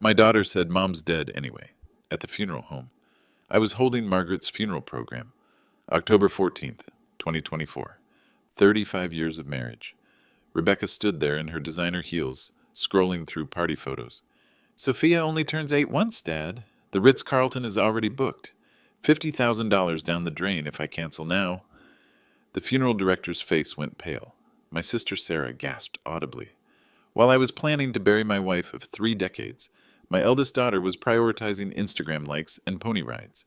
My daughter said Mom's dead anyway, at the funeral home. I was holding Margaret's funeral program. October 14th, 2024. 35 years of marriage. Rebecca stood there in her designer heels, scrolling through party photos. Sophia only turns 8 once, Dad. The Ritz-Carlton is already booked. $50,000 down the drain if I cancel now. The funeral director's face went pale. My sister Sarah gasped audibly. While I was planning to bury my wife of 3 decades, my eldest daughter was prioritizing Instagram likes and pony rides.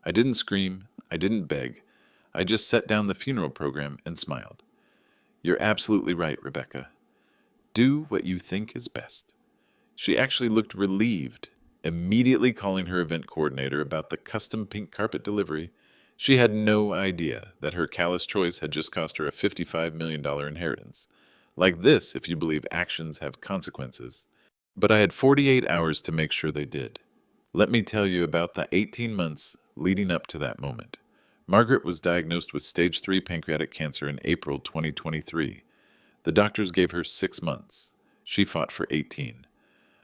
I didn't scream, I didn't beg. I just set down the funeral program and smiled. You're absolutely right, Rebecca. Do what you think is best. She actually looked relieved, immediately calling her event coordinator about the custom pink carpet delivery. She had no idea that her callous choice had just cost her a $55 million inheritance. Like this, if you believe actions have consequences. But I had 48 hours to make sure they did. Let me tell you about the 18 months leading up to that moment. Margaret was diagnosed with stage 3 pancreatic cancer in April 2023. The doctors gave her 6 months. She fought for 18.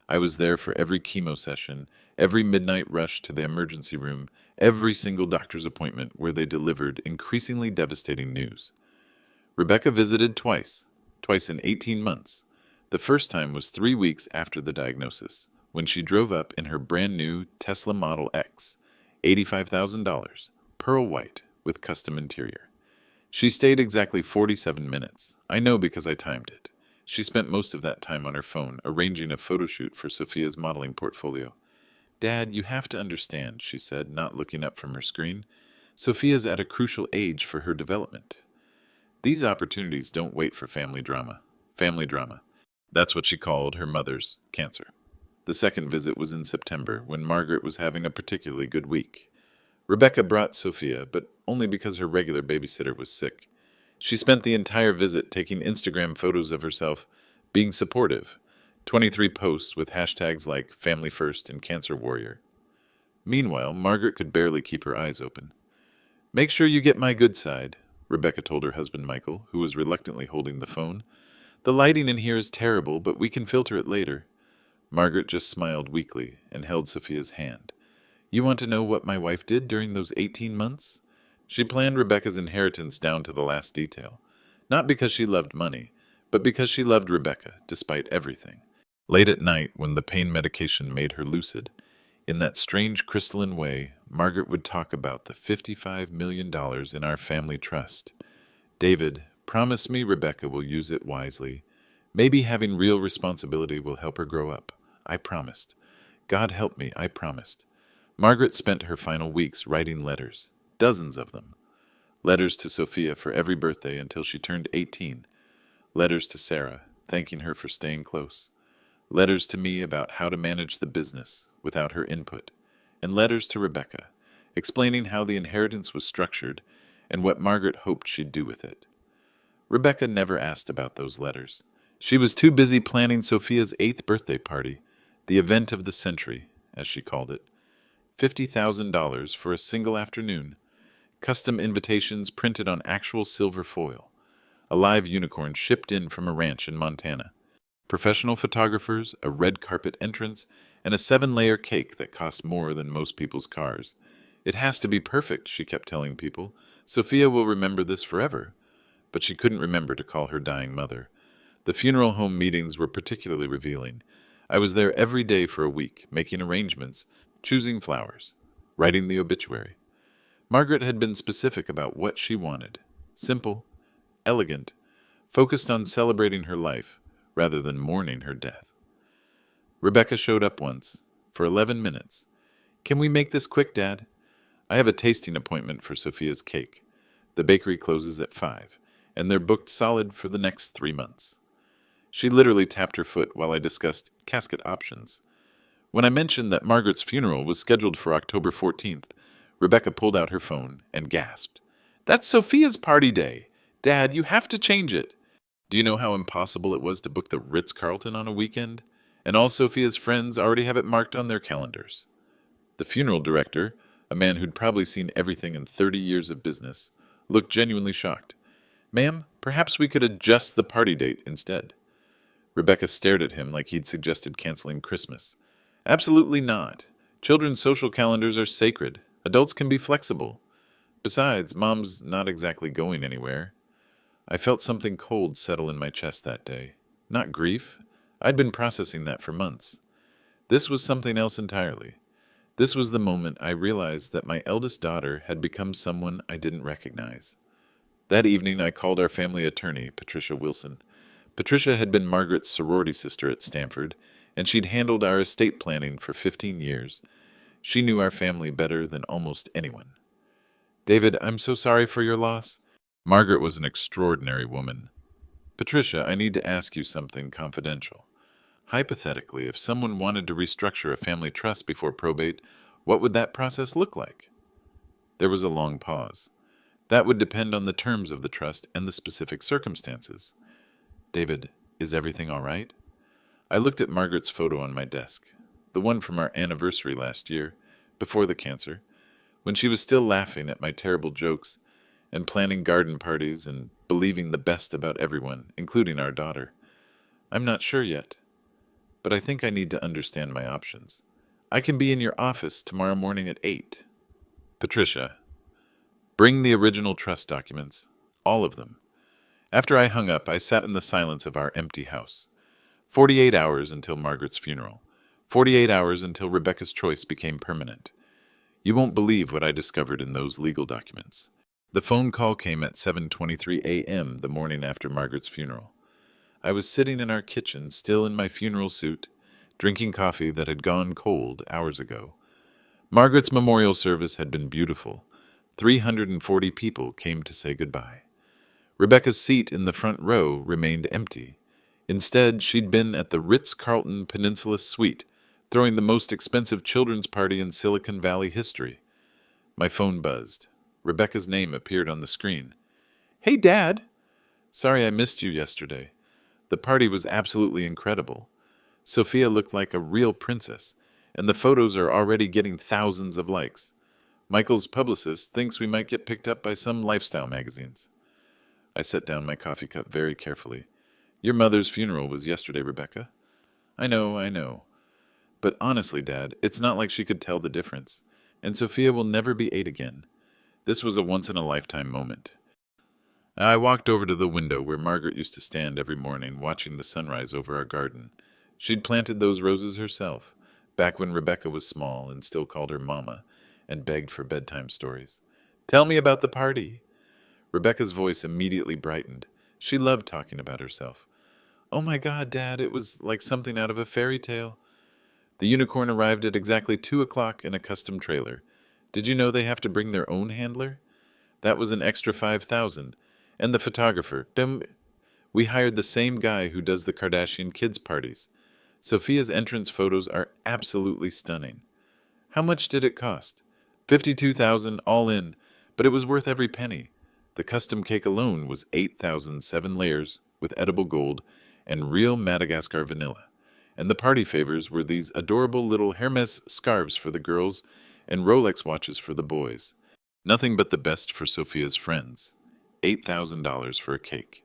I was there for every chemo session, every midnight rush to the emergency room, every single doctor's appointment where they delivered increasingly devastating news. Rebecca visited twice in 18 months. The first time was 3 weeks after the diagnosis, when she drove up in her brand new Tesla Model X, $85,000, pearl white with custom interior. She stayed exactly 47 minutes. I know because I timed it. She spent most of that time on her phone, arranging a photo shoot for Sophia's modeling portfolio. Dad, you have to understand, she said, not looking up from her screen. Sophia's at a crucial age for her development. These opportunities don't wait for family drama. Family drama. That's what she called her mother's cancer. The second visit was in September, when Margaret was having a particularly good week. Rebecca brought Sophia, but only because her regular babysitter was sick. She spent the entire visit taking Instagram photos of herself, being supportive. 23 posts with hashtags like Family First and Cancer Warrior. Meanwhile, Margaret could barely keep her eyes open. Make sure you get my good side, Rebecca told her husband Michael, who was reluctantly holding the phone. The lighting in here is terrible, but we can filter it later. Margaret just smiled weakly and held Sophia's hand. You want to know what my wife did during those 18 months? She planned Rebecca's inheritance down to the last detail. Not because she loved money, but because she loved Rebecca, despite everything. Late at night, when the pain medication made her lucid, in that strange crystalline way, Margaret would talk about the $55 million in our family trust. David, promise me Rebecca will use it wisely. Maybe having real responsibility will help her grow up. I promised. God help me, I promised. Margaret spent her final weeks writing letters, dozens of them. Letters to Sophia for every birthday until she turned 18. Letters to Sarah, thanking her for staying close. Letters to me about how to manage the business without her input. And letters to Rebecca, explaining how the inheritance was structured and what Margaret hoped she'd do with it. Rebecca never asked about those letters. She was too busy planning Sophia's 8th birthday party, the event of the century, as she called it. $50,000 for a single afternoon. Custom invitations printed on actual silver foil. A live unicorn shipped in from a ranch in Montana. Professional photographers, a red carpet entrance, and a 7-layer cake that cost more than most people's cars. It has to be perfect, she kept telling people. Sophia will remember this forever. But she couldn't remember to call her dying mother. The funeral home meetings were particularly revealing. I was there every day for a week, making arrangements, choosing flowers, writing the obituary. Margaret had been specific about what she wanted. Simple, elegant, focused on celebrating her life rather than mourning her death. Rebecca showed up once, for 11 minutes. Can we make this quick, Dad? I have a tasting appointment for Sophia's cake. The bakery closes at 5, and they're booked solid for the next 3 months. She literally tapped her foot while I discussed casket options. When I mentioned that Margaret's funeral was scheduled for October 14th, Rebecca pulled out her phone and gasped. That's Sophia's party day. Dad, you have to change it. Do you know how impossible it was to book the Ritz-Carlton on a weekend? And all Sophia's friends already have it marked on their calendars. The funeral director, a man who'd probably seen everything in 30 years of business, looked genuinely shocked. Ma'am, perhaps we could adjust the party date instead. Rebecca stared at him like he'd suggested canceling Christmas. Absolutely not. Children's social calendars are sacred. Adults can be flexible. Besides, Mom's not exactly going anywhere. I felt something cold settle in my chest that day. Not grief. I'd been processing that for months. This was something else entirely. This was the moment I realized that my eldest daughter had become someone I didn't recognize. That evening, I called our family attorney, Patricia Wilson. Patricia had been Margaret's sorority sister at Stanford, and she'd handled our estate planning for 15 years. She knew our family better than almost anyone. David, I'm so sorry for your loss. Margaret was an extraordinary woman. Patricia, I need to ask you something confidential. Hypothetically, if someone wanted to restructure a family trust before probate, what would that process look like? There was a long pause. That would depend on the terms of the trust and the specific circumstances. David, is everything all right? I looked at Margaret's photo on my desk, the one from our anniversary last year, before the cancer, when she was still laughing at my terrible jokes and planning garden parties and believing the best about everyone, including our daughter. I'm not sure yet, but I think I need to understand my options. I can be in your office tomorrow morning at 8. Patricia, bring the original trust documents, all of them. After I hung up, I sat in the silence of our empty house. 48 hours until Margaret's funeral. 48 hours until Rebecca's choice became permanent. You won't believe what I discovered in those legal documents. The phone call came at 7:23 a.m. the morning after Margaret's funeral. I was sitting in our kitchen, still in my funeral suit, drinking coffee that had gone cold hours ago. Margaret's memorial service had been beautiful. 340 people came to say goodbye. Rebecca's seat in the front row remained empty. Instead, she'd been at the Ritz-Carlton Peninsula Suite, throwing the most expensive children's party in Silicon Valley history. My phone buzzed. Rebecca's name appeared on the screen. Hey, Dad! Sorry I missed you yesterday. The party was absolutely incredible. Sophia looked like a real princess, and the photos are already getting thousands of likes. Michael's publicist thinks we might get picked up by some lifestyle magazines. I set down my coffee cup very carefully. Your mother's funeral was yesterday, Rebecca. I know. But honestly, Dad, it's not like she could tell the difference. And Sophia will never be 8 again. This was a once-in-a-lifetime moment. I walked over to the window where Margaret used to stand every morning watching the sunrise over our garden. She'd planted those roses herself, back when Rebecca was small and still called her Mama, and begged for bedtime stories. Tell me about the party. Rebecca's voice immediately brightened. She loved talking about herself. Oh my God, Dad, it was like something out of a fairy tale. The unicorn arrived at exactly 2 o'clock in a custom trailer. Did you know they have to bring their own handler? That was an extra $5,000. And the photographer. We hired the same guy who does the Kardashian kids' parties. Sophia's entrance photos are absolutely stunning. How much did it cost? $52,000 all in, but it was worth every penny. The custom cake alone was 8,007 layers with edible gold and real Madagascar vanilla. And the party favors were these adorable little Hermes scarves for the girls and Rolex watches for the boys. Nothing but the best for Sophia's friends. $8,000 for a cake.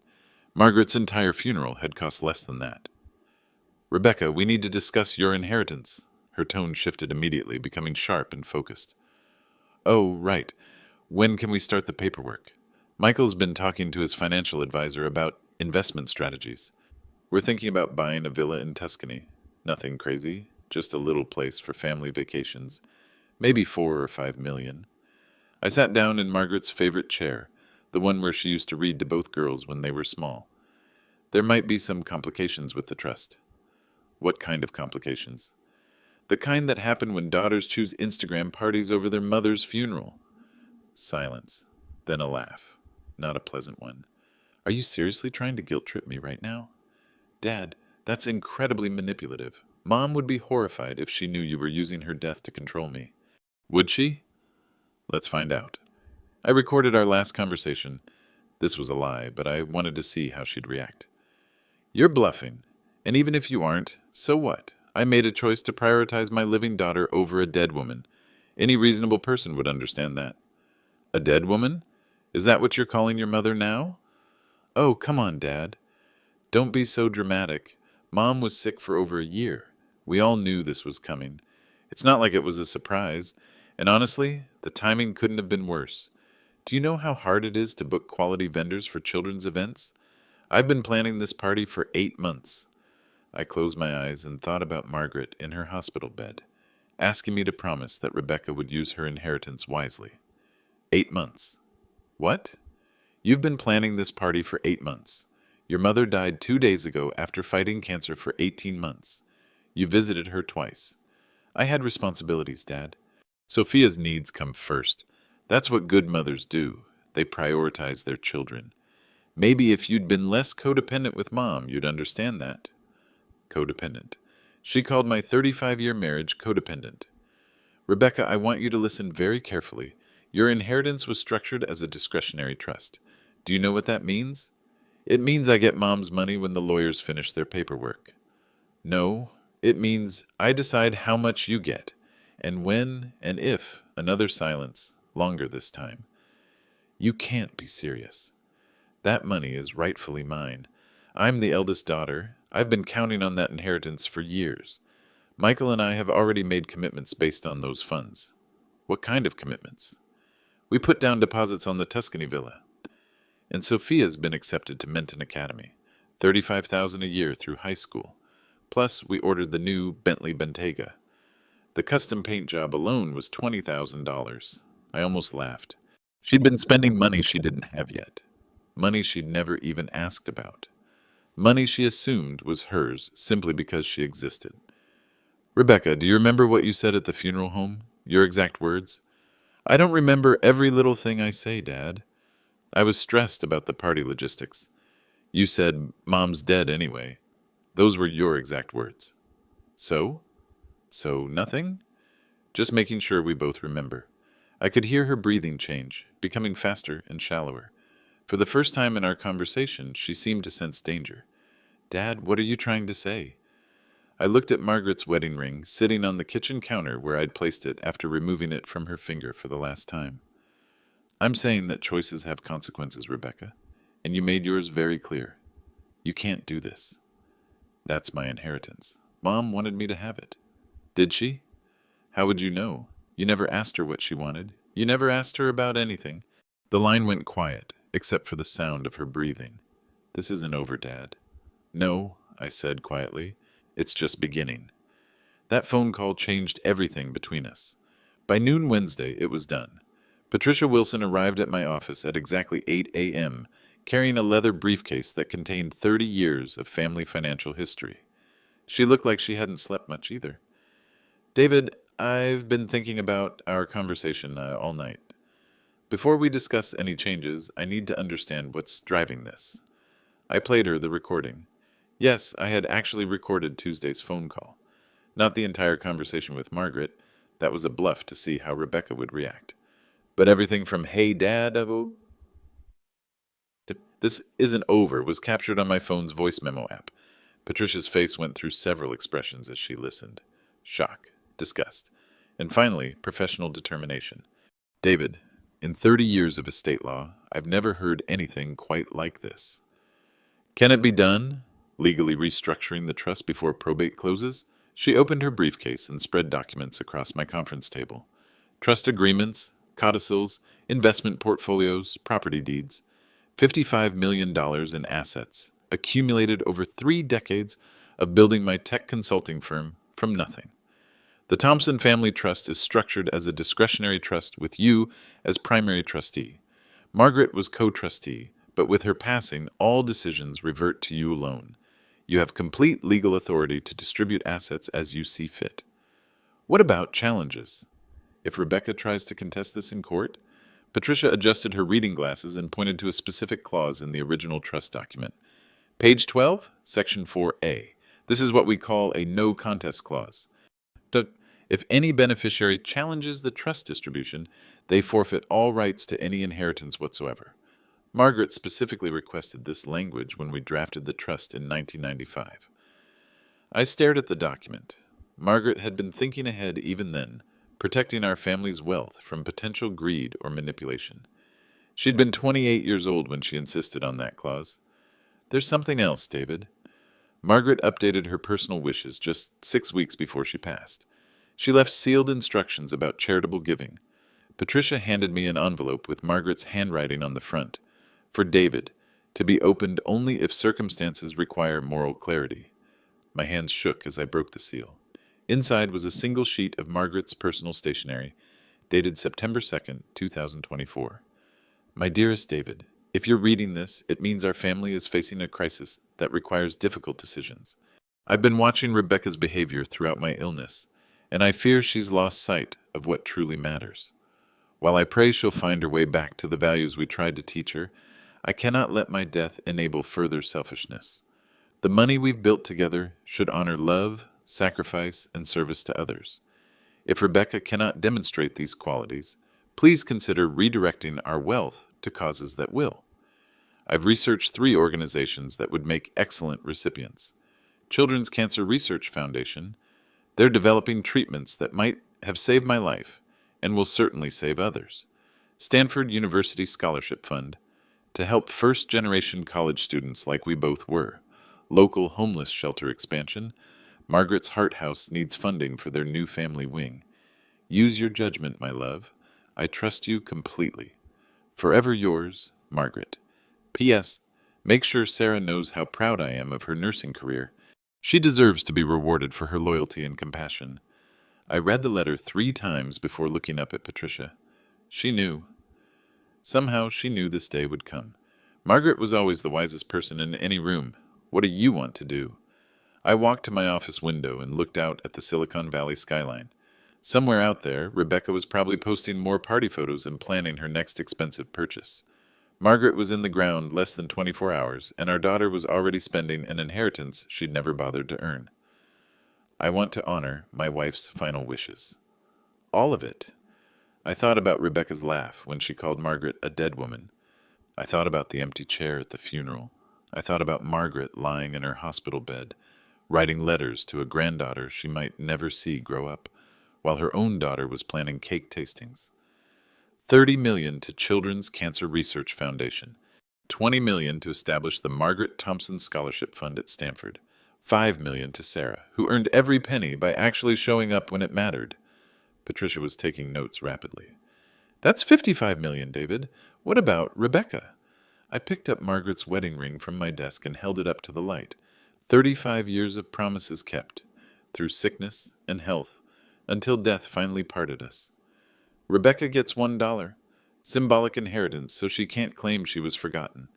Margaret's entire funeral had cost less than that. Rebecca, we need to discuss your inheritance. Her tone shifted immediately, becoming sharp and focused. Oh, right. When can we start the paperwork? Michael's been talking to his financial advisor about investment strategies. We're thinking about buying a villa in Tuscany. Nothing crazy, just a little place for family vacations. Maybe 4 or 5 million. I sat down in Margaret's favorite chair, the one where she used to read to both girls when they were small. There might be some complications with the trust. What kind of complications? The kind that happen when daughters choose Instagram parties over their mother's funeral. Silence. Then a laugh. Not a pleasant one. Are you seriously trying to guilt-trip me right now? Dad, that's incredibly manipulative. Mom would be horrified if she knew you were using her death to control me. Would she? Let's find out. I recorded our last conversation. This was a lie, but I wanted to see how she'd react. You're bluffing. And even if you aren't, so what? I made a choice to prioritize my living daughter over a dead woman. Any reasonable person would understand that. A dead woman? Is that what you're calling your mother now? Oh, come on, Dad. Don't be so dramatic. Mom was sick for over a year. We all knew this was coming. It's not like it was a surprise. And honestly, the timing couldn't have been worse. Do you know how hard it is to book quality vendors for children's events? I've been planning this party for 8 months. I closed my eyes and thought about Margaret in her hospital bed, asking me to promise that Rebecca would use her inheritance wisely. 8 months. What? You've been planning this party for 8 months. Your mother died 2 days ago after fighting cancer for 18 months. You visited her twice. I had responsibilities, Dad. Sophia's needs come first. That's what good mothers do. They prioritize their children. Maybe if you'd been less codependent with Mom, you'd understand that. Codependent. She called my 35-year marriage codependent. Rebecca, I want you to listen very carefully. Your inheritance was structured as a discretionary trust. Do you know what that means? It means I get Mom's money when the lawyers finish their paperwork. No, it means I decide how much you get, and when and if. Another silence, longer this time. You can't be serious. That money is rightfully mine. I'm the eldest daughter. I've been counting on that inheritance for years. Michael and I have already made commitments based on those funds. What kind of commitments? We put down deposits on the Tuscany villa. And Sophia's been accepted to Menton Academy, $35,000 a year through high school. Plus, we ordered the new Bentley Bentayga. The custom paint job alone was $20,000. I almost laughed. She'd been spending money she didn't have yet. Money she'd never even asked about. Money she assumed was hers simply because she existed. Rebecca, do you remember what you said at the funeral home? Your exact words? I don't remember every little thing I say, Dad. I was stressed about the party logistics. You said, Mom's dead anyway. Those were your exact words. So? So nothing? Just making sure we both remember. I could hear her breathing change, becoming faster and shallower. For the first time in our conversation, she seemed to sense danger. Dad, what are you trying to say? I looked at Margaret's wedding ring, sitting on the kitchen counter where I'd placed it after removing it from her finger for the last time. I'm saying that choices have consequences, Rebecca, and you made yours very clear. You can't do this. That's my inheritance. Mom wanted me to have it. Did she? How would you know? You never asked her what she wanted. You never asked her about anything. The line went quiet, except for the sound of her breathing. This isn't over, Dad. No, I said quietly. It's just beginning. That phone call changed everything between us. By noon Wednesday, it was done. Patricia Wilson arrived at my office at exactly 8 a.m., carrying a leather briefcase that contained 30 years of family financial history. She looked like she hadn't slept much either. David, I've been thinking about our conversation all night. Before we discuss any changes, I need to understand what's driving this. I played her the recording. Yes, I had actually recorded Tuesday's phone call. Not the entire conversation with Margaret. That was a bluff to see how Rebecca would react. But everything from, hey, Dad, to this isn't over was captured on my phone's voice memo app. Patricia's face went through several expressions as she listened. Shock, disgust, and finally, professional determination. David, in 30 years of estate law, I've never heard anything quite like this. Can it be done? Legally restructuring the trust before probate closes? She opened her briefcase and spread documents across my conference table. Trust agreements, codicils, investment portfolios, property deeds. $55 million in assets, accumulated over 3 decades of building my tech consulting firm from nothing. The Thompson Family Trust is structured as a discretionary trust with you as primary trustee. Margaret was co-trustee, but with her passing, all decisions revert to you alone. You have complete legal authority to distribute assets as you see fit. What about challenges? If Rebecca tries to contest this in court? Patricia adjusted her reading glasses and pointed to a specific clause in the original trust document. Page 12, Section 4A. This is what we call a no contest clause. If any beneficiary challenges the trust distribution, they forfeit all rights to any inheritance whatsoever. Margaret specifically requested this language when we drafted the trust in 1995. I stared at the document. Margaret had been thinking ahead even then, protecting our family's wealth from potential greed or manipulation. She'd been 28 years old when she insisted on that clause. There's something else, David. Margaret updated her personal wishes just 6 weeks before she passed. She left sealed instructions about charitable giving. Patricia handed me an envelope with Margaret's handwriting on the front, for David, to be opened only if circumstances require moral clarity. My hands shook as I broke the seal. Inside was a single sheet of Margaret's personal stationery, dated September 2nd, 2024. My dearest David, if you're reading this, it means our family is facing a crisis that requires difficult decisions. I've been watching Rebecca's behavior throughout my illness, and I fear she's lost sight of what truly matters. While I pray she'll find her way back to the values we tried to teach her, I cannot let my death enable further selfishness. The money we've built together should honor love, sacrifice, and service to others. If Rebecca cannot demonstrate these qualities, please consider redirecting our wealth to causes that will. I've researched 3 organizations that would make excellent recipients. Children's Cancer Research Foundation. They're developing treatments that might have saved my life and will certainly save others. Stanford University Scholarship Fund, to help first-generation college students like we both were. Local homeless shelter expansion. Margaret's Heart House needs funding for their new family wing. Use your judgment, my love. I trust you completely. Forever yours, Margaret. P.S. Make sure Sarah knows how proud I am of her nursing career. She deserves to be rewarded for her loyalty and compassion. I read the letter 3 times before looking up at Patricia. She knew. Somehow she knew this day would come. Margaret was always the wisest person in any room. What do you want to do? I walked to my office window and looked out at the Silicon Valley skyline. Somewhere out there, Rebecca was probably posting more party photos and planning her next expensive purchase. Margaret was in the ground less than 24 hours, and our daughter was already spending an inheritance she'd never bothered to earn. I want to honor my wife's final wishes. All of it. I thought about Rebecca's laugh when she called Margaret a dead woman. I thought about the empty chair at the funeral. I thought about Margaret lying in her hospital bed, writing letters to a granddaughter she might never see grow up, while her own daughter was planning cake tastings. $30 million to Children's Cancer Research Foundation, $20 million to establish the Margaret Thompson Scholarship Fund at Stanford, $5 million to Sarah, who earned every penny by actually showing up when it mattered. Patricia was taking notes rapidly. That's $55 million, David. What about Rebecca? I picked up Margaret's wedding ring from my desk and held it up to the light. 35 years of promises kept, through sickness and health, until death finally parted us. Rebecca gets $1, symbolic inheritance so she can't claim she was forgotten,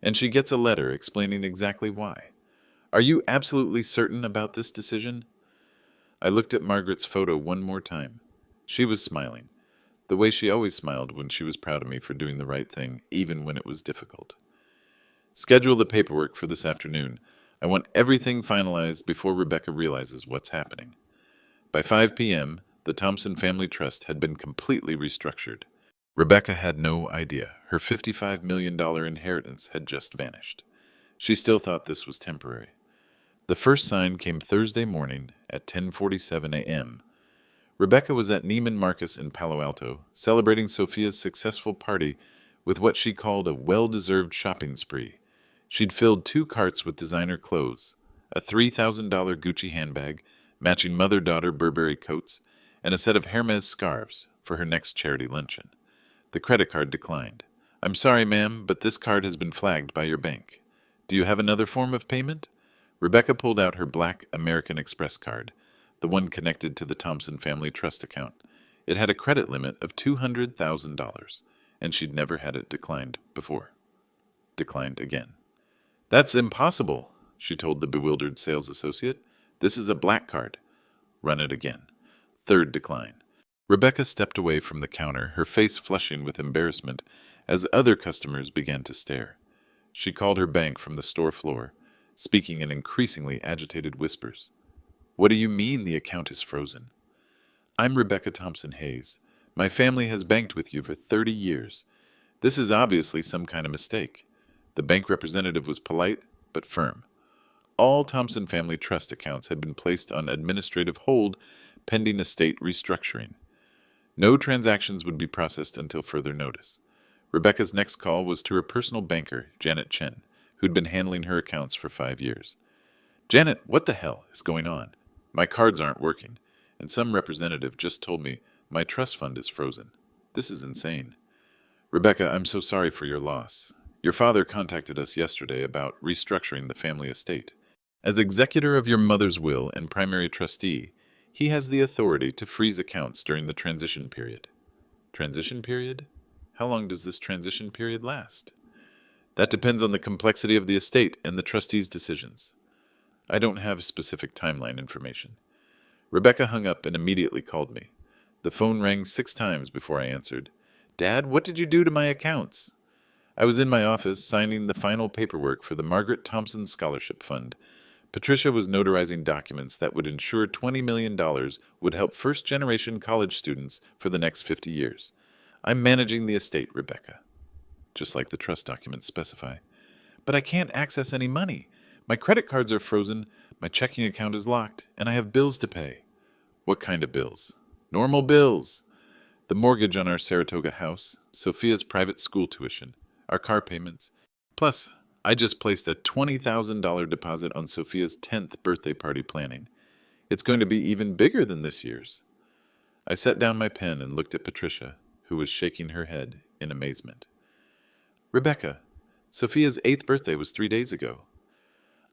and she gets a letter explaining exactly why. Are you absolutely certain about this decision? I looked at Margaret's photo one more time. She was smiling, the way she always smiled when she was proud of me for doing the right thing, even when it was difficult. Schedule the paperwork for this afternoon. I want everything finalized before Rebecca realizes what's happening. By 5 p.m., the Thompson Family Trust had been completely restructured. Rebecca had no idea. Her $55 million inheritance had just vanished. She still thought this was temporary. The first sign came Thursday morning at 10:47 a.m. Rebecca was at Neiman Marcus in Palo Alto, celebrating Sophia's successful party with what she called a well-deserved shopping spree. She'd filled 2 carts with designer clothes, a $3,000 Gucci handbag, matching mother-daughter Burberry coats, and a set of Hermes scarves for her next charity luncheon. The credit card declined. I'm sorry, ma'am, but this card has been flagged by your bank. Do you have another form of payment? Rebecca pulled out her black American Express card, the one connected to the Thompson Family Trust account. It had a credit limit of $200,000, and she'd never had it declined before. Declined again. That's impossible, she told the bewildered sales associate. This is a black card. Run it again. 3rd decline. Rebecca stepped away from the counter, her face flushing with embarrassment as other customers began to stare. She called her bank from the store floor, speaking in increasingly agitated whispers. What do you mean the account is frozen? I'm Rebecca Thompson Hayes. My family has banked with you for 30 years. This is obviously some kind of mistake. The bank representative was polite but firm. All Thompson Family Trust accounts had been placed on administrative hold pending estate restructuring. No transactions would be processed until further notice. Rebecca's next call was to her personal banker, Janet Chen, who'd been handling her accounts for 5 years. Janet, what the hell is going on? My cards aren't working, and some representative just told me my trust fund is frozen. This is insane. Rebecca, I'm so sorry for your loss. Your father contacted us yesterday about restructuring the family estate. As executor of your mother's will and primary trustee, he has the authority to freeze accounts during the transition period. Transition period? How long does this transition period last? That depends on the complexity of the estate and the trustee's decisions. I don't have specific timeline information. Rebecca hung up and immediately called me. The phone rang 6 times before I answered. Dad, what did you do to my accounts? I was in my office signing the final paperwork for the Margaret Thompson Scholarship Fund. Patricia was notarizing documents that would ensure $20 million would help first-generation college students for the next 50 years. I'm managing the estate, Rebecca. Just like the trust documents specify. But I can't access any money. My credit cards are frozen, my checking account is locked, and I have bills to pay. What kind of bills? Normal bills. The mortgage on our Saratoga house, Sophia's private school tuition, our car payments. Plus, I just placed a $20,000 deposit on Sophia's 10th birthday party planning. It's going to be even bigger than this year's. I set down my pen and looked at Patricia, who was shaking her head in amazement. Rebecca, Sophia's 8th birthday was 3 days ago.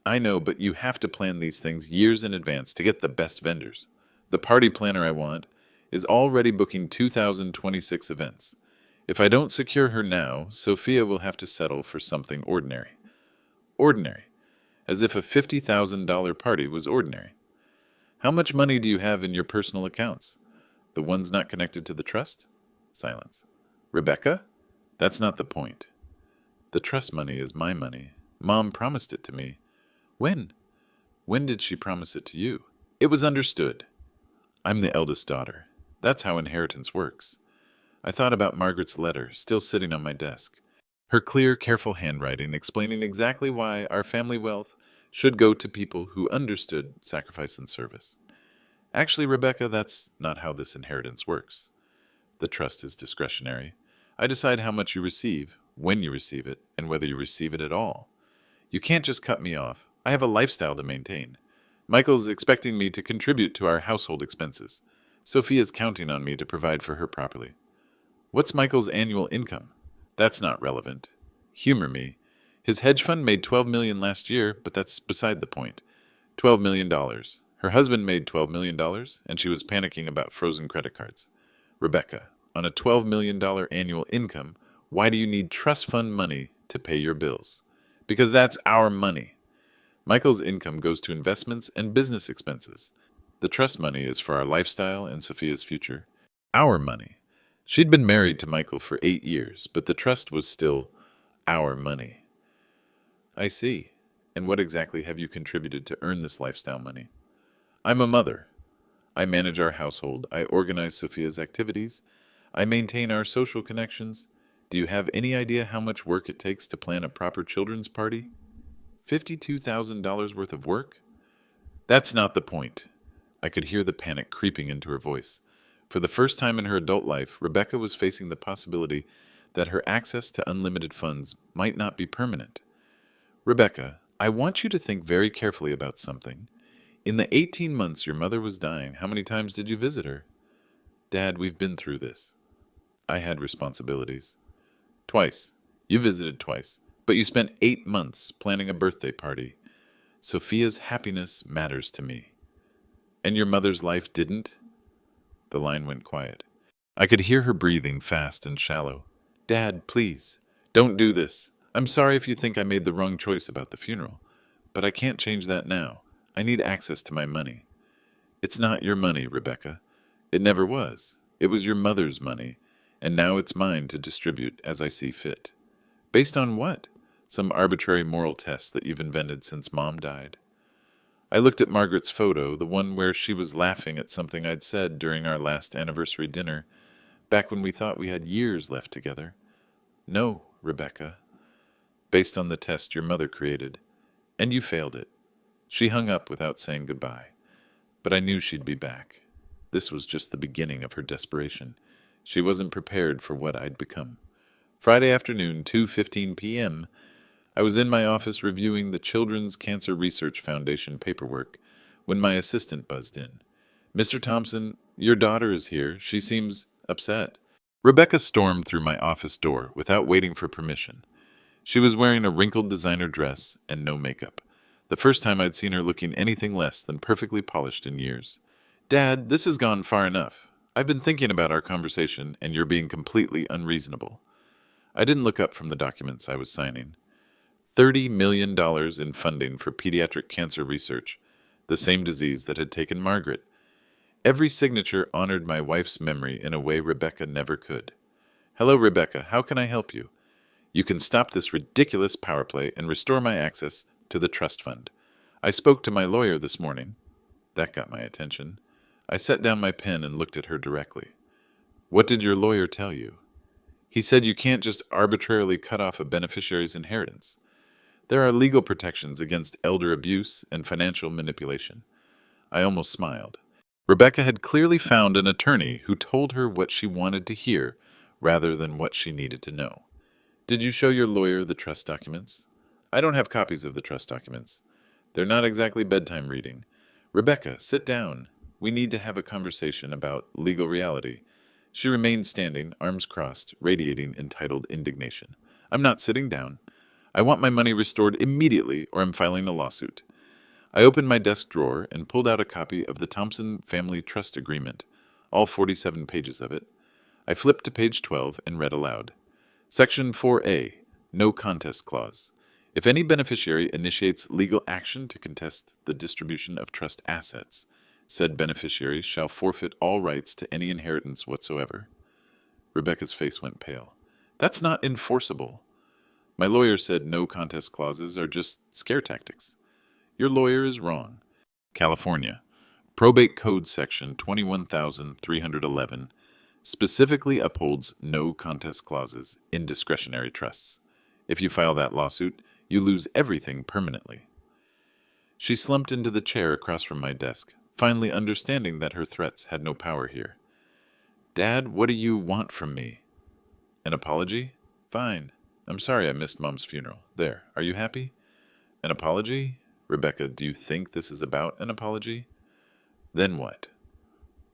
I know, but you have to plan these things years in advance to get the best vendors. The party planner I want is already booking 2026 events. If I don't secure her now, Sophia will have to settle for something ordinary. Ordinary. As if a $50,000 party was ordinary. How much money do you have in your personal accounts? The ones not connected to the trust? Silence. Rebecca? That's not the point. The trust money is my money. Mom promised it to me. When? When did she promise it to you? It was understood. I'm the eldest daughter. That's how inheritance works. I thought about Margaret's letter, still sitting on my desk. Her clear, careful handwriting explaining exactly why our family wealth should go to people who understood sacrifice and service. Actually, Rebecca, that's not how this inheritance works. The trust is discretionary. I decide how much you receive, when you receive it, and whether you receive it at all. You can't just cut me off. I have a lifestyle to maintain. Michael's expecting me to contribute to our household expenses. Sophia's counting on me to provide for her properly. What's Michael's annual income? That's not relevant. Humor me. His hedge fund made $12 million last year, but that's beside the point. $12 million. Her husband made $12 million, and she was panicking about frozen credit cards. Rebecca, on a $12 million annual income, why do you need trust fund money to pay your bills? Because that's our money. Michael's income goes to investments and business expenses. The trust money is for our lifestyle and Sophia's future. Our money. She'd been married to Michael for 8 years, but the trust was still our money. I see. And what exactly have you contributed to earn this lifestyle money? I'm a mother. I manage our household. I organize Sophia's activities. I maintain our social connections. Do you have any idea how much work it takes to plan a proper children's party? $52,000 worth of work? That's not the point. I could hear the panic creeping into her voice. For the first time in her adult life, Rebecca was facing the possibility that her access to unlimited funds might not be permanent. Rebecca, I want you to think very carefully about something. In the 18 months your mother was dying, how many times did you visit her? Dad, we've been through this. I had responsibilities. Twice. You visited twice. But you spent 8 months planning a birthday party. Sophia's happiness matters to me. And your mother's life didn't? The line went quiet. I could hear her breathing fast and shallow. Dad, please, don't do this. I'm sorry if you think I made the wrong choice about the funeral, but I can't change that now. I need access to my money. It's not your money, Rebecca. It never was. It was your mother's money, and now it's mine to distribute as I see fit. Based on what? Some arbitrary moral test that you've invented since Mom died? I looked at Margaret's photo, the one where she was laughing at something I'd said during our last anniversary dinner, back when we thought we had years left together. No, Rebecca. Based on the test your mother created. And you failed it. She hung up without saying goodbye. But I knew she'd be back. This was just the beginning of her desperation. She wasn't prepared for what I'd become. Friday afternoon, 2:15 p.m., I was in my office reviewing the Children's Cancer Research Foundation paperwork when my assistant buzzed in. Mr. Thompson, your daughter is here. She seems upset. Rebecca stormed through my office door without waiting for permission. She was wearing a wrinkled designer dress and no makeup. The first time I'd seen her looking anything less than perfectly polished in years. Dad, this has gone far enough. I've been thinking about our conversation, and you're being completely unreasonable. I didn't look up from the documents I was signing. $30 million in funding for pediatric cancer research, the same disease that had taken Margaret. Every signature honored my wife's memory in a way Rebecca never could. Hello, Rebecca. How can I help you? You can stop this ridiculous power play and restore my access to the trust fund. I spoke to my lawyer this morning. That got my attention. I set down my pen and looked at her directly. What did your lawyer tell you? He said you can't just arbitrarily cut off a beneficiary's inheritance. There are legal protections against elder abuse and financial manipulation. I almost smiled. Rebecca had clearly found an attorney who told her what she wanted to hear rather than what she needed to know. Did you show your lawyer the trust documents? I don't have copies of the trust documents. They're not exactly bedtime reading. Rebecca, sit down. We need to have a conversation about legal reality. She remained standing, arms crossed, radiating entitled indignation. I'm not sitting down. I want my money restored immediately or I'm filing a lawsuit. I opened my desk drawer and pulled out a copy of the Thompson Family Trust Agreement, all 47 pages of it. I flipped to page 12 and read aloud. Section 4A, No Contest Clause. If any beneficiary initiates legal action to contest the distribution of trust assets, said beneficiary shall forfeit all rights to any inheritance whatsoever. Rebecca's face went pale. That's not enforceable. My lawyer said no contest clauses are just scare tactics. Your lawyer is wrong. California. Probate Code Section 21,311 specifically upholds no contest clauses in discretionary trusts. If you file that lawsuit, you lose everything permanently. She slumped into the chair across from my desk, finally understanding that her threats had no power here. Dad, what do you want from me? An apology? Fine. I'm sorry I missed Mom's funeral. There, are you happy? An apology? Rebecca, do you think this is about an apology? Then what?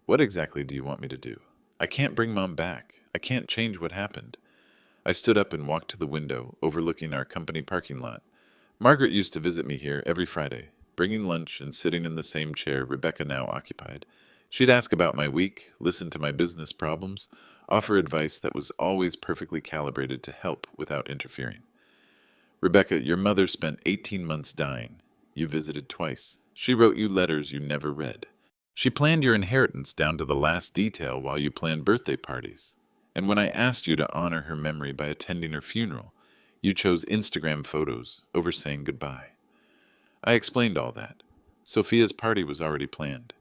What exactly do you want me to do? I can't bring Mom back. I can't change what happened. I stood up and walked to the window, overlooking our company parking lot. Margaret used to visit me here every Friday, bringing lunch and sitting in the same chair Rebecca now occupied. She'd ask about my week, listen to my business problems, offer advice that was always perfectly calibrated to help without interfering. Rebecca, your mother spent 18 months dying. You visited twice. She wrote you letters you never read. She planned your inheritance down to the last detail while you planned birthday parties. And when I asked you to honor her memory by attending her funeral, you chose Instagram photos over saying goodbye. I explained all that. Sophia's party was already planned.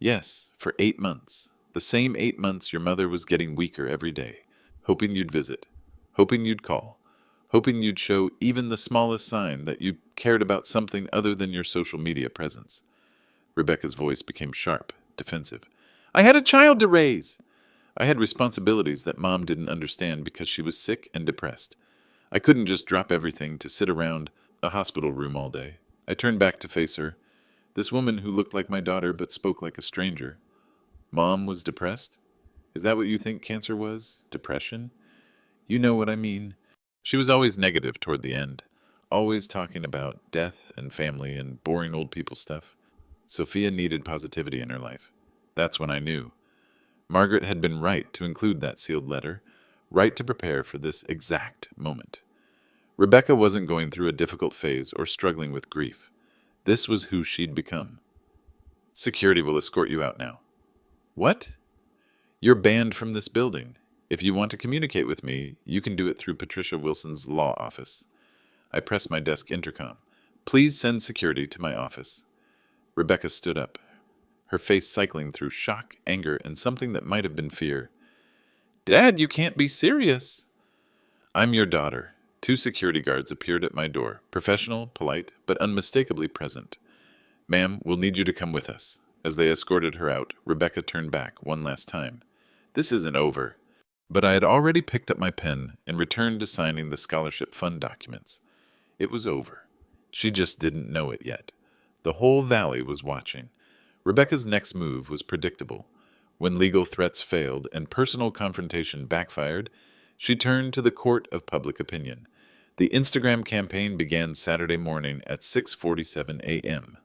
Yes, for 8 months. The same 8 months your mother was getting weaker every day, hoping you'd visit, hoping you'd call, hoping you'd show even the smallest sign that you cared about something other than your social media presence. Rebecca's voice became sharp, defensive. I had a child to raise. I had responsibilities that Mom didn't understand because she was sick and depressed. I couldn't just drop everything to sit around a hospital room all day. I turned back to face her, this woman who looked like my daughter but spoke like a stranger. Mom was depressed? Is that what you think cancer was? Depression? You know what I mean. She was always negative toward the end, always talking about death and family and boring old people stuff. Sophia needed positivity in her life. That's when I knew. Margaret had been right to include that sealed letter, right to prepare for this exact moment. Rebecca wasn't going through a difficult phase or struggling with grief. This was who she'd become. Security will escort you out now. What? You're banned from this building. If you want to communicate with me, you can do it through Patricia Wilson's law office. I pressed my desk intercom. Please send security to my office. Rebecca stood up, her face cycling through shock, anger, and something that might have been fear. Dad, you can't be serious. I'm your daughter. 2 security guards appeared at my door, professional, polite, but unmistakably present. Ma'am, we'll need you to come with us. As they escorted her out, Rebecca turned back one last time. This isn't over. But I had already picked up my pen and returned to signing the scholarship fund documents. It was over. She just didn't know it yet. The whole valley was watching. Rebecca's next move was predictable. When legal threats failed and personal confrontation backfired, she turned to the court of public opinion. The Instagram campaign began Saturday morning at 6:47 a.m.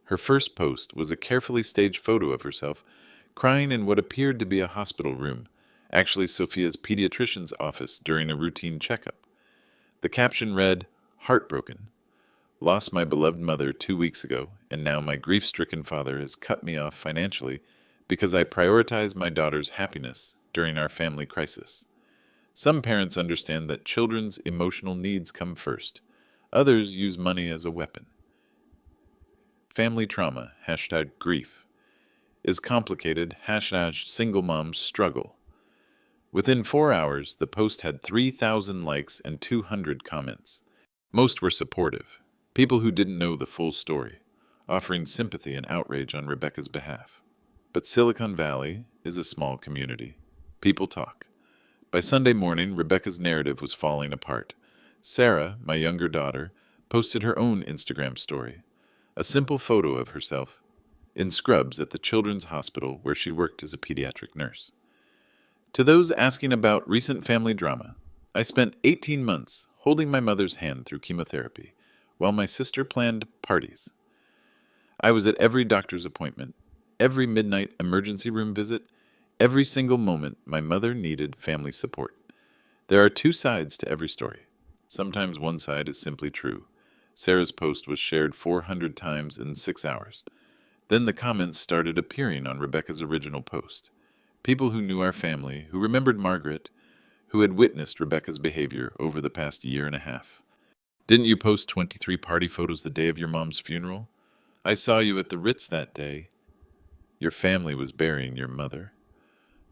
Her first post was a carefully staged photo of herself crying in what appeared to be a hospital room, actually Sophia's pediatrician's office during a routine checkup. The caption read, "Heartbroken. Lost my beloved mother 2 weeks ago, and now my grief-stricken father has cut me off financially because I prioritized my daughter's happiness during our family crisis." Some parents understand that children's emotional needs come first. Others use money as a weapon. Family trauma, #grief, is complicated, #single moms struggle. Within 4 hours, the post had 3,000 likes and 200 comments. Most were supportive, people who didn't know the full story, offering sympathy and outrage on Rebecca's behalf. But Silicon Valley is a small community. People talk. By Sunday morning, Rebecca's narrative was falling apart. Sarah, my younger daughter, posted her own Instagram story, a simple photo of herself in scrubs at the children's hospital where she worked as a pediatric nurse. To those asking about recent family drama, I spent 18 months holding my mother's hand through chemotherapy, while my sister planned parties. I was at every doctor's appointment, every midnight emergency room visit, every single moment my mother needed family support. There are two sides to every story. Sometimes one side is simply true. Sarah's post was shared 400 times in 6 hours. Then the comments started appearing on Rebecca's original post. People who knew our family, who remembered Margaret, who had witnessed Rebecca's behavior over the past year and a half. "Didn't you post 23 party photos the day of your mom's funeral? I saw you at the Ritz that day. Your family was burying your mother."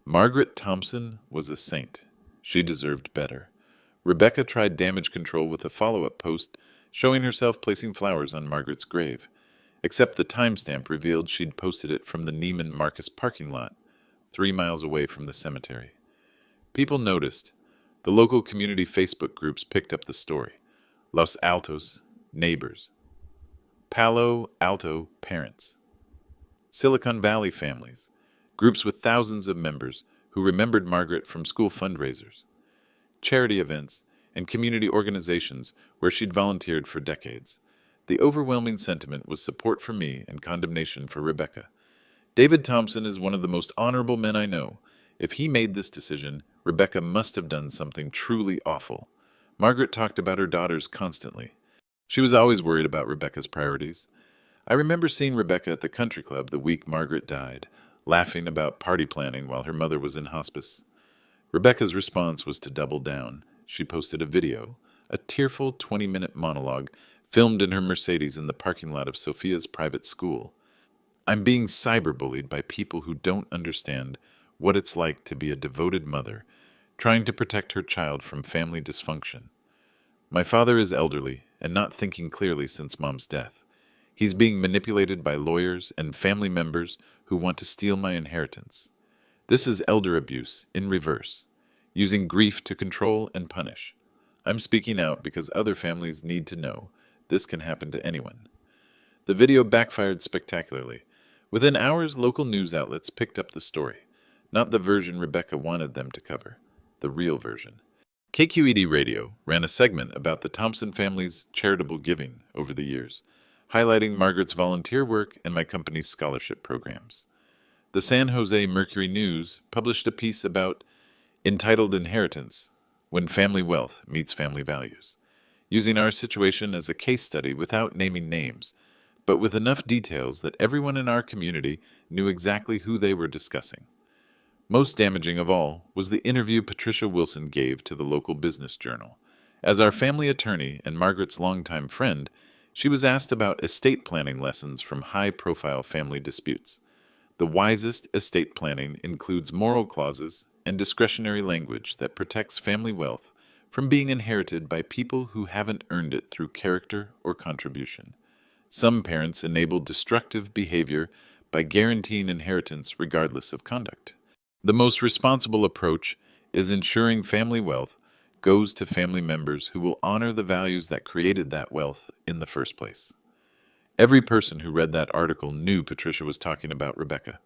Margaret Thompson was a saint. She deserved better. Rebecca tried damage control with a follow-up post showing herself placing flowers on Margaret's grave, except the timestamp revealed she'd posted it from the Neiman Marcus parking lot, 3 miles away from the cemetery. People noticed. The local community Facebook groups picked up the story. Los Altos, neighbors. Palo Alto, parents. Silicon Valley families, groups with thousands of members who remembered Margaret from school fundraisers, charity events, and community organizations where she'd volunteered for decades. The overwhelming sentiment was support for me and condemnation for Rebecca. David Thompson is one of the most honorable men I know. If he made this decision, Rebecca must have done something truly awful. Margaret talked about her daughters constantly. She was always worried about Rebecca's priorities. I remember seeing Rebecca at the country club the week Margaret died, laughing about party planning while her mother was in hospice. Rebecca's response was to double down. She posted a video, a tearful 20-minute monologue filmed in her Mercedes in the parking lot of Sophia's private school. "I'm being cyberbullied by people who don't understand what it's like to be a devoted mother, trying to protect her child from family dysfunction. My father is elderly and not thinking clearly since Mom's death. He's being manipulated by lawyers and family members who want to steal my inheritance. This is elder abuse in reverse, using grief to control and punish. I'm speaking out because other families need to know this can happen to anyone." The video backfired spectacularly. Within hours, local news outlets picked up the story. Not the version Rebecca wanted them to cover, the real version. KQED Radio ran a segment about the Thompson family's charitable giving over the years, highlighting Margaret's volunteer work and my company's scholarship programs. The San Jose Mercury News published a piece about entitled Inheritance, When Family Wealth Meets Family Values, using our situation as a case study without naming names, but with enough details that everyone in our community knew exactly who they were discussing. Most damaging of all was the interview Patricia Wilson gave to the local business journal. As our family attorney and Margaret's longtime friend, she was asked about estate planning lessons from high-profile family disputes. The wisest estate planning includes moral clauses and discretionary language that protects family wealth from being inherited by people who haven't earned it through character or contribution. Some parents enable destructive behavior by guaranteeing inheritance regardless of conduct. The most responsible approach is ensuring family wealth goes to family members who will honor the values that created that wealth in the first place. Every person who read that article knew Patricia was talking about Rebecca.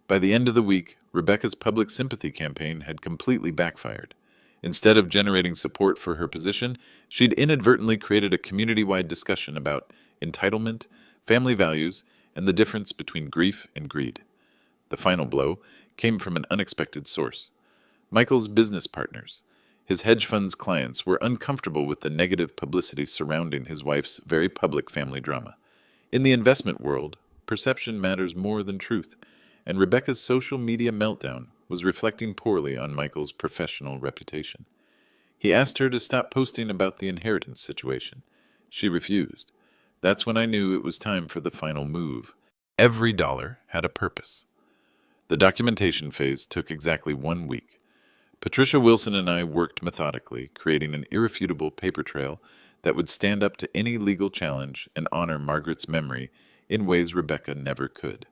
By the end of the week, Rebecca's public sympathy campaign had completely backfired. Instead of generating support for her position, she'd inadvertently created a community-wide discussion about entitlement, family values, and the difference between grief and greed. The final blow came from an unexpected source. Michael's business partners, his hedge fund's clients, were uncomfortable with the negative publicity surrounding his wife's very public family drama. In the investment world, perception matters more than truth, and Rebecca's social media meltdown was reflecting poorly on Michael's professional reputation. He asked her to stop posting about the inheritance situation. She refused. That's when I knew it was time for the final move. Every dollar had a purpose. The documentation phase took exactly 1 week. Patricia Wilson and I worked methodically, creating an irrefutable paper trail that would stand up to any legal challenge and honor Margaret's memory in ways Rebecca never could.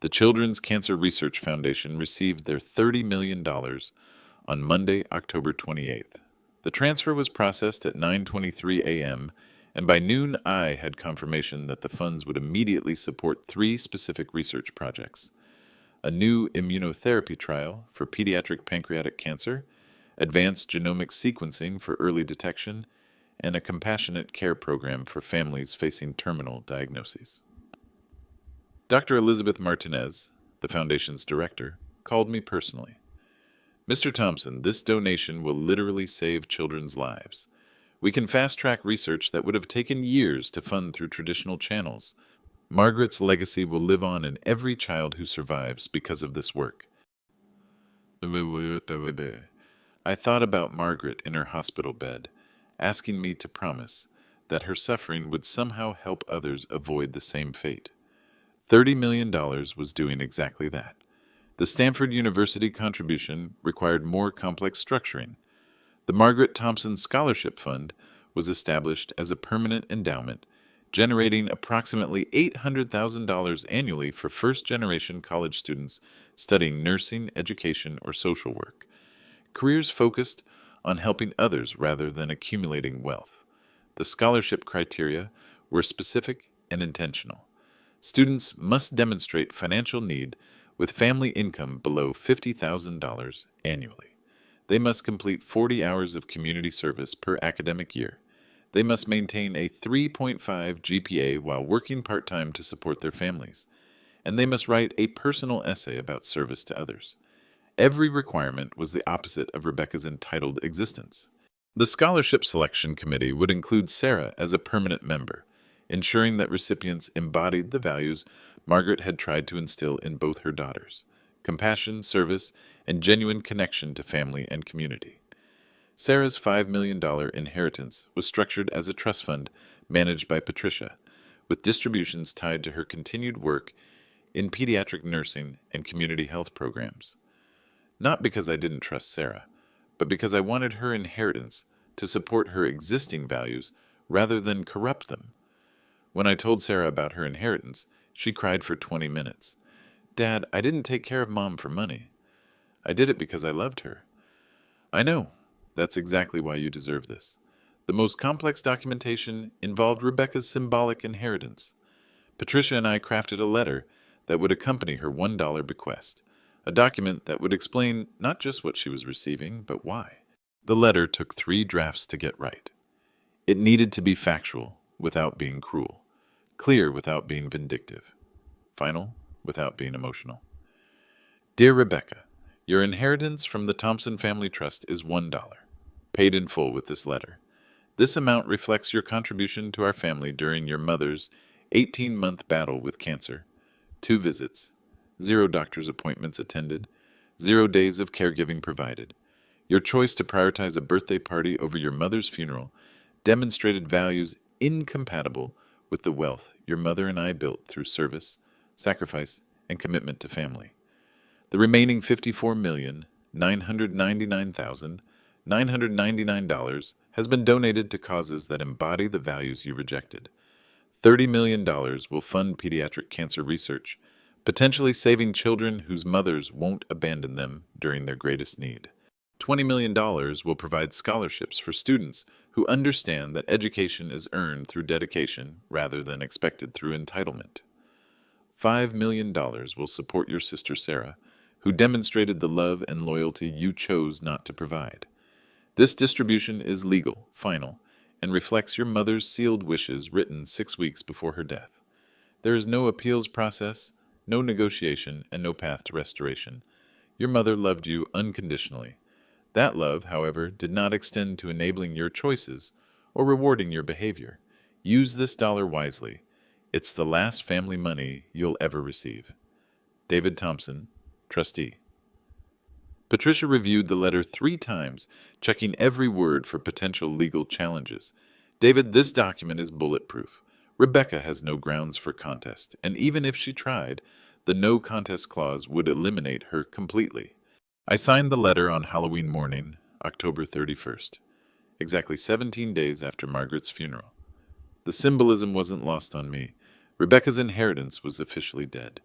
The Children's Cancer Research Foundation received their $30 million on Monday, October 28th. The transfer was processed at 9:23 a.m., and by noon I had confirmation that the funds would immediately support 3 specific research projects: a new immunotherapy trial for pediatric pancreatic cancer, advanced genomic sequencing for early detection, and a compassionate care program for families facing terminal diagnoses. Dr. Elizabeth Martinez, the Foundation's director, called me personally. "Mr. Thompson, this donation will literally save children's lives. We can fast-track research that would have taken years to fund through traditional channels. Margaret's legacy will live on in every child who survives because of this work." I thought about Margaret in her hospital bed, asking me to promise that her suffering would somehow help others avoid the same fate. $30 million was doing exactly that. The Stanford University contribution required more complex structuring. The Margaret Thompson Scholarship Fund was established as a permanent endowment, generating approximately $800,000 annually for first-generation college students studying nursing, education, or social work. Careers focused on helping others rather than accumulating wealth. The scholarship criteria were specific and intentional. Students must demonstrate financial need with family income below $50,000 annually. They must complete 40 hours of community service per academic year. They must maintain a 3.5 GPA while working part-time to support their families. And they must write a personal essay about service to others. Every requirement was the opposite of Rebecca's entitled existence. The Scholarship Selection Committee would include Sarah as a permanent member, ensuring that recipients embodied the values Margaret had tried to instill in both her daughters: compassion, service, and genuine connection to family and community. Sarah's $5 million inheritance was structured as a trust fund managed by Patricia, with distributions tied to her continued work in pediatric nursing and community health programs. Not because I didn't trust Sarah, but because I wanted her inheritance to support her existing values rather than corrupt them. When I told Sarah about her inheritance, she cried for 20 minutes. "Dad, I didn't take care of Mom for money. I did it because I loved her." "I know. That's exactly why you deserve this." The most complex documentation involved Rebecca's symbolic inheritance. Patricia and I crafted a letter that would accompany her $1 bequest, a document that would explain not just what she was receiving, but why. The letter took 3 drafts to get right. It needed to be factual without being cruel, clear without being vindictive, final without being emotional. "Dear Rebecca, your inheritance from the Thompson Family Trust is $1, paid in full with this letter. This amount reflects your contribution to our family during your mother's 18-month battle with cancer. 2 visits, 0 doctor's appointments attended, 0 days of caregiving provided. Your choice to prioritize a birthday party over your mother's funeral demonstrated values incompatible with the wealth your mother and I built through service, sacrifice, and commitment to family. The remaining $54,999,999 has been donated to causes that embody the values you rejected. $30 million will fund pediatric cancer research, potentially saving children whose mothers won't abandon them during their greatest need. $20 million will provide scholarships for students who understand that education is earned through dedication rather than expected through entitlement. $5 million will support your sister Sarah, who demonstrated the love and loyalty you chose not to provide. This distribution is legal, final, and reflects your mother's sealed wishes written 6 weeks before her death. There is no appeals process, no negotiation, and no path to restoration. Your mother loved you unconditionally. That love, however, did not extend to enabling your choices or rewarding your behavior. Use this dollar wisely. It's the last family money you'll ever receive. David Thompson, Trustee. Patricia reviewed the letter 3 times, checking every word for potential legal challenges. David, this document is bulletproof. Rebecca has no grounds for contest, and even if she tried, the no contest clause would eliminate her completely. I signed the letter on Halloween morning, October 31st, exactly 17 days after Margaret's funeral. The symbolism wasn't lost on me. Rebecca's inheritance was officially dead.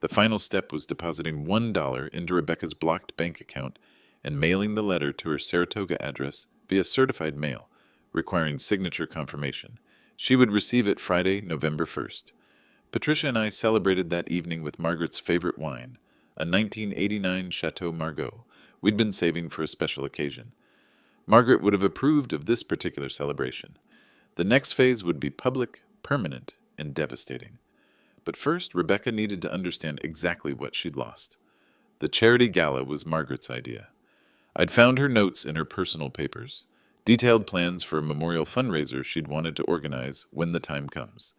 The final step was depositing $1 into Rebecca's blocked bank account and mailing the letter to her Saratoga address via certified mail, requiring signature confirmation. She would receive it Friday, November 1st. Patricia and I celebrated that evening with Margaret's favorite wine, a 1989 Chateau Margaux we'd been saving for a special occasion. Margaret would have approved of this particular celebration. The next phase would be public, permanent, and devastating. But first, Rebecca needed to understand exactly what she'd lost. The charity gala was Margaret's idea. I'd found her notes in her personal papers, detailed plans for a memorial fundraiser she'd wanted to organize when the time comes.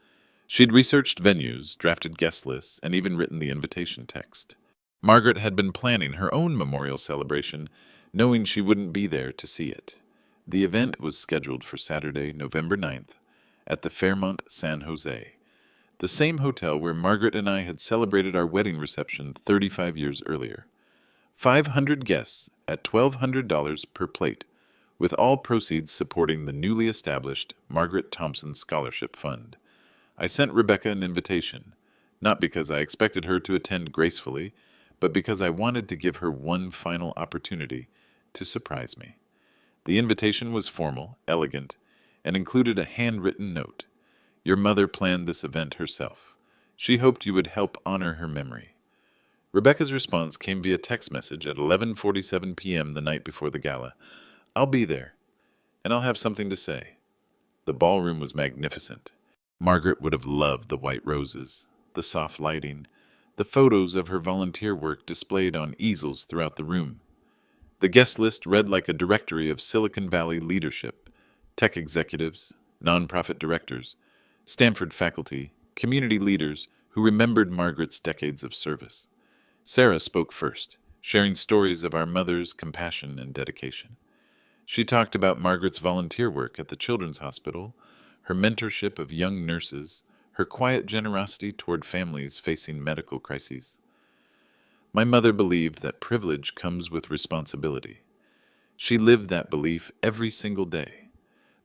She'd researched venues, drafted guest lists, and even written the invitation text. Margaret had been planning her own memorial celebration, knowing she wouldn't be there to see it. The event was scheduled for Saturday, November 9th, at the Fairmont San Jose, the same hotel where Margaret and I had celebrated our wedding reception 35 years earlier. 500 guests at $1,200 per plate, with all proceeds supporting the newly established Margaret Thompson Scholarship Fund. I sent Rebecca an invitation, not because I expected her to attend gracefully, but because I wanted to give her one final opportunity to surprise me. The invitation was formal, elegant, and included a handwritten note. Your mother planned this event herself. She hoped you would help honor her memory. Rebecca's response came via text message at 11:47 p.m. the night before the gala. I'll be there, and I'll have something to say. The ballroom was magnificent. Margaret would have loved the white roses, the soft lighting, the photos of her volunteer work displayed on easels throughout the room. The guest list read like a directory of Silicon Valley leadership, tech executives, nonprofit directors, Stanford faculty, community leaders who remembered Margaret's decades of service. Sarah spoke first, sharing stories of our mother's compassion and dedication. She talked about Margaret's volunteer work at the Children's Hospital, her mentorship of young nurses, her quiet generosity toward families facing medical crises. My mother believed that privilege comes with responsibility. She lived that belief every single day.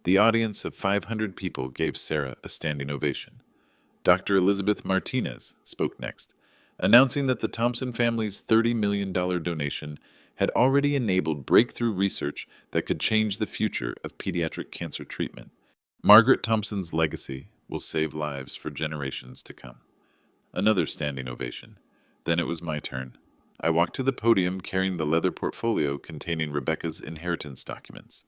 The audience of 500 people gave Sarah a standing ovation. Dr. Elizabeth Martinez spoke next, announcing that the Thompson family's $30 million donation had already enabled breakthrough research that could change the future of pediatric cancer treatment. Margaret Thompson's legacy will save lives for generations to come. Another standing ovation. Then it was my turn. I walked to the podium carrying the leather portfolio containing Rebecca's inheritance documents.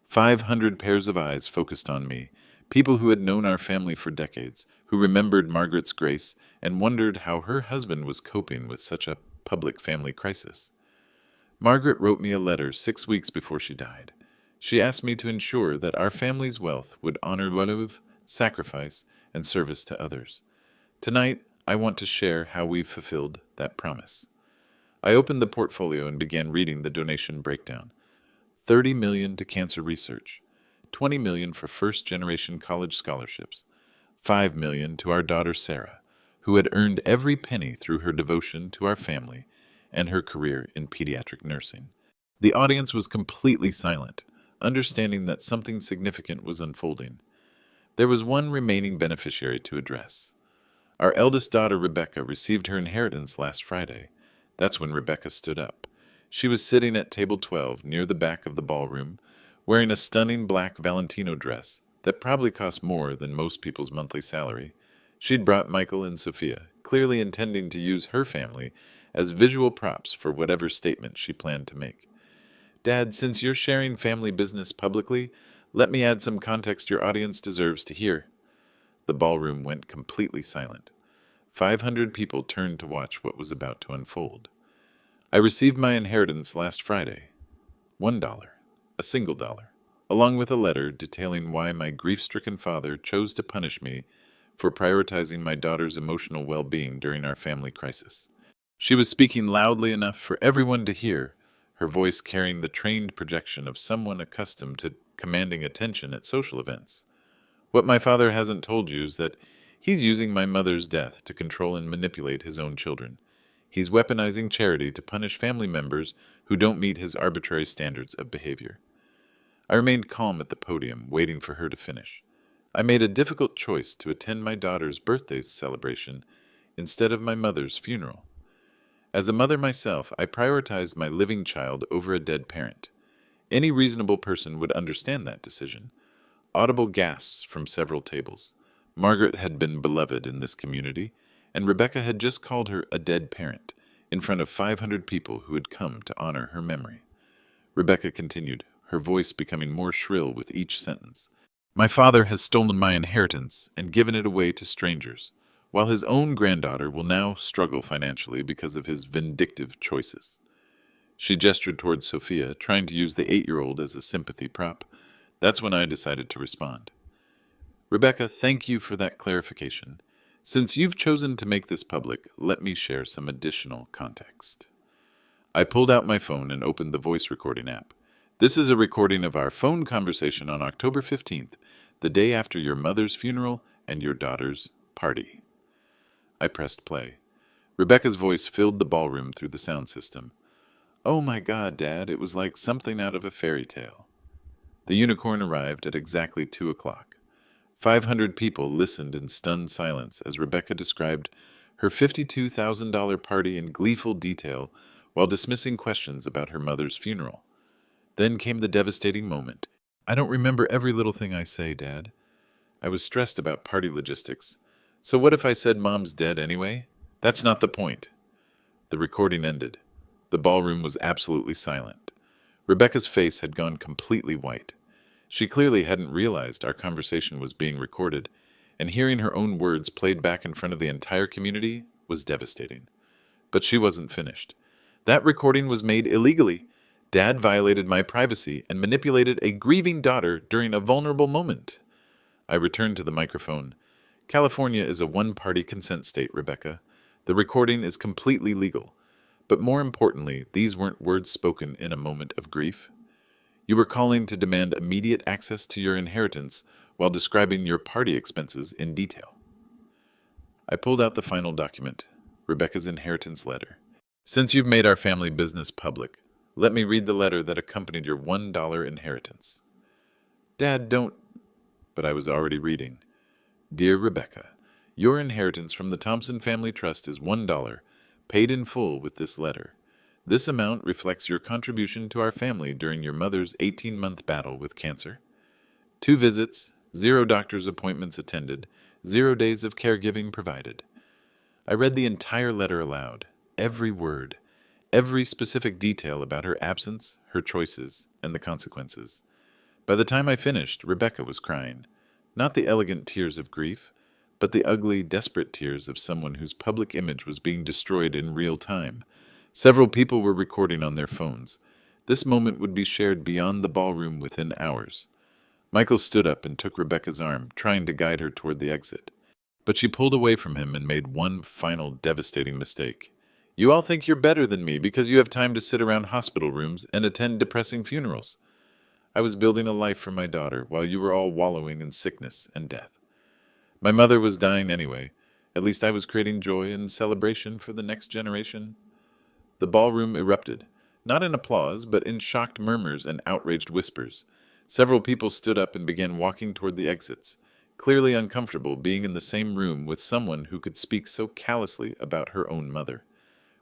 500 pairs of eyes focused on me, people who had known our family for decades, who remembered Margaret's grace and wondered how her husband was coping with such a public family crisis. Margaret wrote me a letter 6 weeks before she died. She asked me to ensure that our family's wealth would honor love, sacrifice, and service to others. Tonight, I want to share how we've fulfilled that promise. I opened the portfolio and began reading the donation breakdown. $30 million to cancer research, $20 million for first-generation college scholarships, $5 million to our daughter Sarah, who had earned every penny through her devotion to our family and her career in pediatric nursing. The audience was completely silent, understanding that something significant was unfolding. There was one remaining beneficiary to address. Our eldest daughter, Rebecca, received her inheritance last Friday. That's when Rebecca stood up. She was sitting at table 12 near the back of the ballroom, wearing a stunning black Valentino dress that probably cost more than most people's monthly salary. She'd brought Michael and Sophia, clearly intending to use her family as visual props for whatever statement she planned to make. Dad, since you're sharing family business publicly, let me add some context your audience deserves to hear. The ballroom went completely silent. 500 people turned to watch what was about to unfold. I received my inheritance last Friday. $1, a single dollar, along with a letter detailing why my grief-stricken father chose to punish me for prioritizing my daughter's emotional well-being during our family crisis. She was speaking loudly enough for everyone to hear, her voice carrying the trained projection of someone accustomed to commanding attention at social events. What my father hasn't told you is that he's using my mother's death to control and manipulate his own children. He's weaponizing charity to punish family members who don't meet his arbitrary standards of behavior. I remained calm at the podium, waiting for her to finish. I made a difficult choice to attend my daughter's birthday celebration instead of my mother's funeral. As a mother myself, I prioritized my living child over a dead parent. Any reasonable person would understand that decision. Audible gasps from several tables. Margaret had been beloved in this community, and Rebecca had just called her a dead parent in front of 500 people who had come to honor her memory. Rebecca continued, her voice becoming more shrill with each sentence. My father has stolen my inheritance and given it away to strangers, while his own granddaughter will now struggle financially because of his vindictive choices. She gestured towards Sophia, trying to use the 8-year-old as a sympathy prop. That's when I decided to respond. Rebecca, thank you for that clarification. Since you've chosen to make this public, let me share some additional context. I pulled out my phone and opened the voice recording app. This is a recording of our phone conversation on October 15th, the day after your mother's funeral and your daughter's party. I pressed play. Rebecca's voice filled the ballroom through the sound system. Oh my God, Dad, it was like something out of a fairy tale. The unicorn arrived at exactly 2 o'clock. 500 people listened in stunned silence as Rebecca described her $52,000 party in gleeful detail while dismissing questions about her mother's funeral. Then came the devastating moment. I don't remember every little thing I say, Dad. I was stressed about party logistics. So what if I said Mom's dead anyway? That's not the point. The recording ended. The ballroom was absolutely silent. Rebecca's face had gone completely white. She clearly hadn't realized our conversation was being recorded, and hearing her own words played back in front of the entire community was devastating. But she wasn't finished. That recording was made illegally. Dad violated my privacy and manipulated a grieving daughter during a vulnerable moment. I returned to the microphone. California is a one-party consent state, Rebecca. The recording is completely legal. But more importantly, these weren't words spoken in a moment of grief. You were calling to demand immediate access to your inheritance while describing your party expenses in detail. I pulled out the final document, Rebecca's inheritance letter. Since you've made our family business public, let me read the letter that accompanied your $1 inheritance. Dad, don't... But I was already reading. Dear Rebecca, your inheritance from the Thompson Family Trust is $1, paid in full with this letter. This amount reflects your contribution to our family during your mother's 18-month battle with cancer. 2 visits, 0 doctor's appointments attended, 0 days of caregiving provided. I read the entire letter aloud, every word, every specific detail about her absence, her choices, and the consequences. By the time I finished, Rebecca was crying. Not the elegant tears of grief, but the ugly, desperate tears of someone whose public image was being destroyed in real time. Several people were recording on their phones. This moment would be shared beyond the ballroom within hours. Michael stood up and took Rebecca's arm, trying to guide her toward the exit. But she pulled away from him and made one final devastating mistake. You all think you're better than me because you have time to sit around hospital rooms and attend depressing funerals. I was building a life for my daughter while you were all wallowing in sickness and death. My mother was dying anyway. At least I was creating joy and celebration for the next generation. The ballroom erupted, not in applause, but in shocked murmurs and outraged whispers. Several people stood up and began walking toward the exits, clearly uncomfortable being in the same room with someone who could speak so callously about her own mother.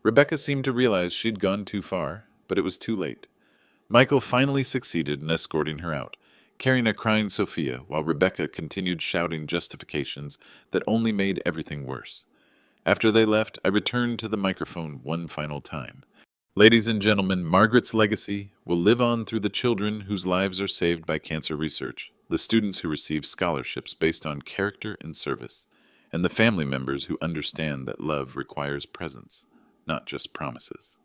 Rebecca seemed to realize she'd gone too far, but it was too late. Michael finally succeeded in escorting her out, carrying a crying Sophia while Rebecca continued shouting justifications that only made everything worse. After they left, I returned to the microphone one final time. Ladies and gentlemen, Margaret's legacy will live on through the children whose lives are saved by cancer research, the students who receive scholarships based on character and service, and the family members who understand that love requires presence, not just promises.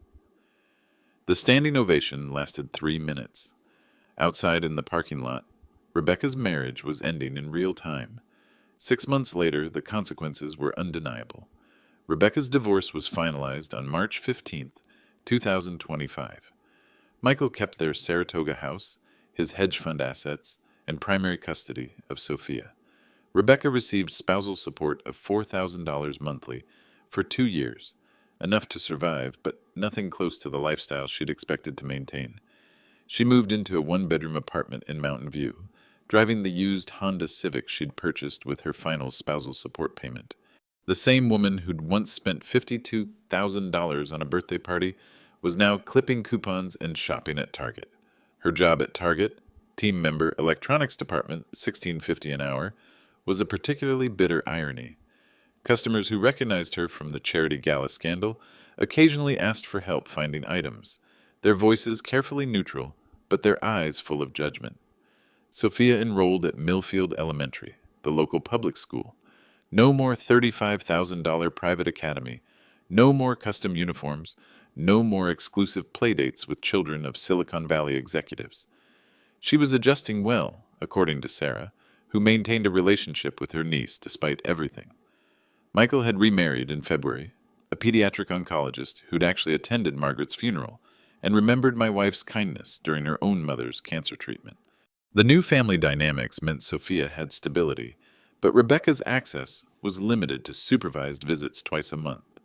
The standing ovation lasted 3 minutes. Outside in the parking lot, Rebecca's marriage was ending in real time. 6 months later, the consequences were undeniable. Rebecca's divorce was finalized on March 15th, 2025. Michael kept their Saratoga house, his hedge fund assets, and primary custody of Sophia. Rebecca received spousal support of $4,000 monthly for 2 years, enough to survive, but nothing close to the lifestyle she'd expected to maintain. She moved into a one-bedroom apartment in Mountain View, driving the used Honda Civic she'd purchased with her final spousal support payment. The same woman who'd once spent $52,000 on a birthday party was now clipping coupons and shopping at Target. Her job at Target, team member, electronics department, $16.50 an hour, was a particularly bitter irony. Customers who recognized her from the charity gala scandal occasionally asked for help finding items, their voices carefully neutral, but their eyes full of judgment. Sophia enrolled at Millfield Elementary, the local public school. No more $35,000 private academy, no more custom uniforms, no more exclusive playdates with children of Silicon Valley executives. She was adjusting well, according to Sarah, who maintained a relationship with her niece despite everything. Michael had remarried in February, a pediatric oncologist who'd actually attended Margaret's funeral and remembered my wife's kindness during her own mother's cancer treatment. The new family dynamics meant Sophia had stability, but Rebecca's access was limited to supervised visits twice a month.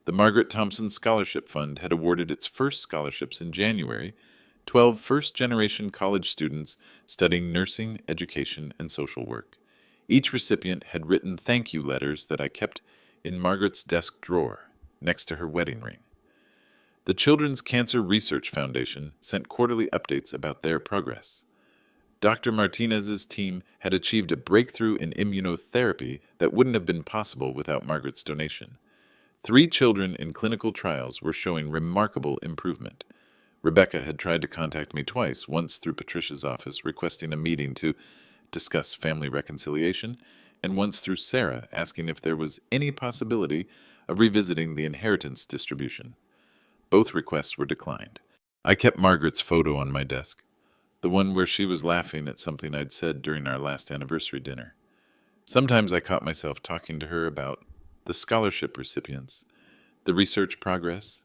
The Margaret Thompson Scholarship Fund had awarded its first scholarships in January, 12 first-generation college students studying nursing, education, and social work. Each recipient had written thank you letters that I kept in Margaret's desk drawer, next to her wedding ring. The Children's Cancer Research Foundation sent quarterly updates about their progress. Dr. Martinez's team had achieved a breakthrough in immunotherapy that wouldn't have been possible without Margaret's donation. 3 children in clinical trials were showing remarkable improvement. Rebecca had tried to contact me twice, once through Patricia's office requesting a meeting to discuss family reconciliation, and once through Sarah asking if there was any possibility of revisiting the inheritance distribution. Both requests were declined. I kept Margaret's photo on my desk, the one where she was laughing at something I'd said during our last anniversary dinner. Sometimes I caught myself talking to her about the scholarship recipients, the research progress,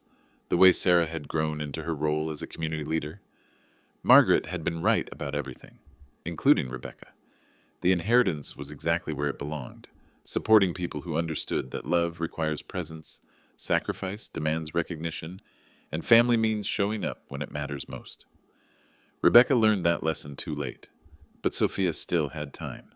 the way Sarah had grown into her role as a community leader. Margaret had been right about everything, including Rebecca. The inheritance was exactly where it belonged, supporting people who understood that love requires presence, sacrifice demands recognition, and family means showing up when it matters most. Rebecca learned that lesson too late, but Sophia still had time.